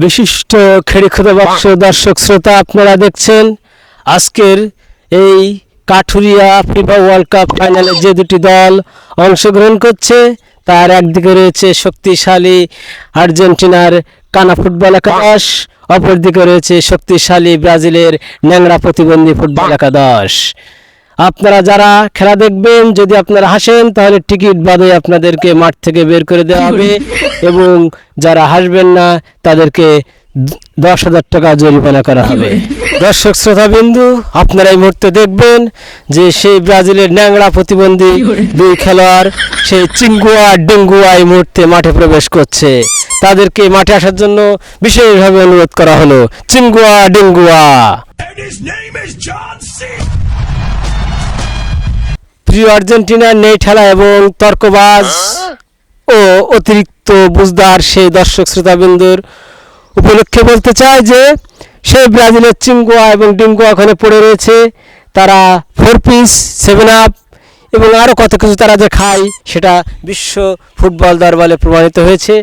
বিশিষ্ট খেড়ি খুদে বাক্স দর্শক শ্রোতা, আপনারা দেখছেন আজকের এই কাঠুরিয়া ফিফা ওয়ার্ল্ড কাপ ফাইনালে যে দুটি দল অংশগ্রহণ করছে তার একদিকে রয়েছে শক্তিশালী আর্জেন্টিনার কানা ফুটবল একাদশ, অপরদিকে রয়েছে শক্তিশালী ব্রাজিলের ন্যাংরা প্রতিবন্ধী ফুটবল একাদশ। আপনারা যারা খেলা দেখবেন, যদি আপনারা হাসেন তাহলে টিকিট বাদে আপনাদেরকে মাঠ থেকে বের করে দেওয়া হবে এবং যারা হাসবেন না তাদেরকে 10,000 টাকা জরিমানা করা হবে। দর্শক শ্রোতাবিন্দু, আপনারা এই মুহূর্তে দেখবেন যে সেই ব্রাজিলের ন্যাংরা প্রতিবন্ধী দুই খেলোয়াড় সেই চিঙ্গুয়া ডেঙ্গুয়া এই মুহূর্তে মাঠে প্রবেশ করছে। তাদেরকে মাঠে আসার জন্য বিশেষভাবে অনুরোধ করা হলো। চিঙ্গুয়া ডেঙ্গুয়া। প্রিয় আর্জেন্টিনার নেই ঠেলা এবং তর্কবাজ ও অতিরিক্ত বুঝদার সেই দর্শক শ্রোতাবিন্দুর উপলক্ষে বলতে চাই যে সেই ব্রাজিলের চিঙ্গুয়া এবং ডিঙ্গুয়া ওখানে পড়ে রয়েছে। তারা 4 পিস 7 আপ এবং আরও কত কিছু তারা যে খায় সেটা বিশ্ব ফুটবল দরবারে প্রমাণিত হয়েছে।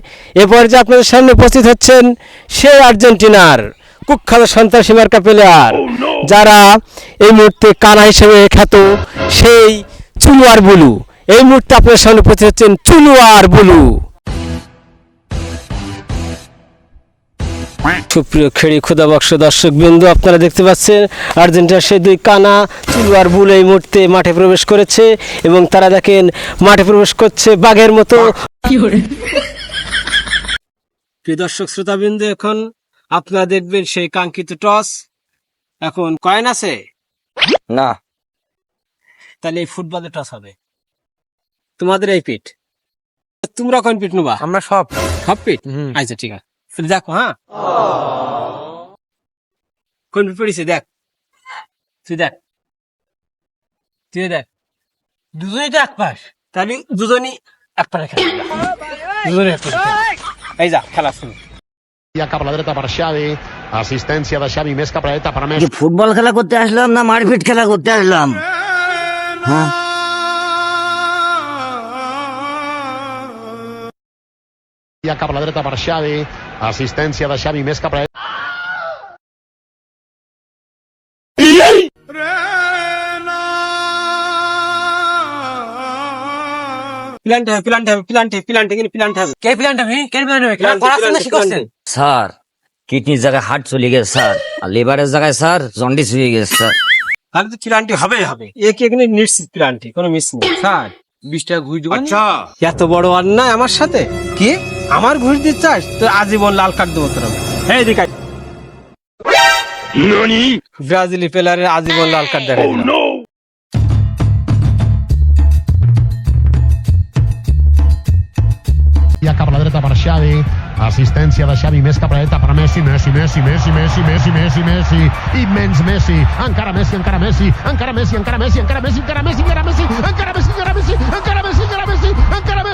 এরপর যে আপনাদের সামনে উপস্থিত হচ্ছেন সেই আর্জেন্টিনার কুখ্যাত সন্ত্রাসী মার্কা প্লেয়ার, যারা এই মুহূর্তে কানা হিসেবে খ্যাত সেই চুলুয়ার বুলু। এই মুহূর্তে আপনাদের সামনে উপস্থিত হচ্ছেন চুলুয়ার বুলু। সুপ্রিয় খেড়ি খুদা বক্স দর্শক বিন্দু, আপনারা দেখতে পাচ্ছেন আর্জেন্টিনার সেই দুই কানা চুলুয়ার বুল এই মুহূর্তে মাঠে প্রবেশ করেছে এবং তারা দেখেন মাঠে প্রবেশ করছে বাঘের মতো। প্রিয় দর্শক শ্রোতা বিন্দু, এখন আপনারা দেখবেন সেই কাঙ্ক্ষিত টস। এখন কয়েন আছে না, তাহলে এই ফুটবলে টস হবে। তোমাদের এই পিঠ, তোমরা কোন পিঠ নেবা? আমরা সব পিঠ। আচ্ছা ঠিক আছে, দেখো। হ্যাঁ, কোন পিঠ পড়েছে দেখ, তুই দেখ, দুজনই তো এক পাশ, তাহলে দুজনই এক পাশে খেলা, দুজনই এক পাশে এই যা খেলা শুরু। Cap a la dreta per Xavi, assistència de Xavi, més cap a la dreta per Messi. Football খেলা করতে আসলাম না মারপিট খেলা করতে আসলাম? হ্যাঁ, Cap a la dreta per Xavi, assistència de Xavi, més cap a la dreta. Sir কিডনির জায়গায় heart চলে গেছে স্যার, আর লিভারের জায়গায় স্যার জন্ডিস হয়ে গেছে স্যার। তাহলে তো প্লান্টি হবে এখানে নিশ্চিত প্লান্টি, কোনো মিস নেই। স্যার 20 টাকা ঘুষ দেবেন? আচ্ছা, এত বড় অন্যায় আমার সাথে? কি আমার ঘুষ দিতে চাস? তো আজীবন লাল কার্ড দেবো তোর। হ্যাঁ এদিকে ব্রাজিলি প্লেয়ারের আজীবন লাল কার্ড দেখা দিল। Cap a la dreta per Xavi, assistència de Xavi, més cap a la dreta per Messi, Messi, immens Messi, encara Messi, encara Messi, encara Messi, encara Messi, encara Messi, encara Messi, encara Messi, encara Messi, encara Messi, encara Messi, encara Messi, encara Messi, encara Messi,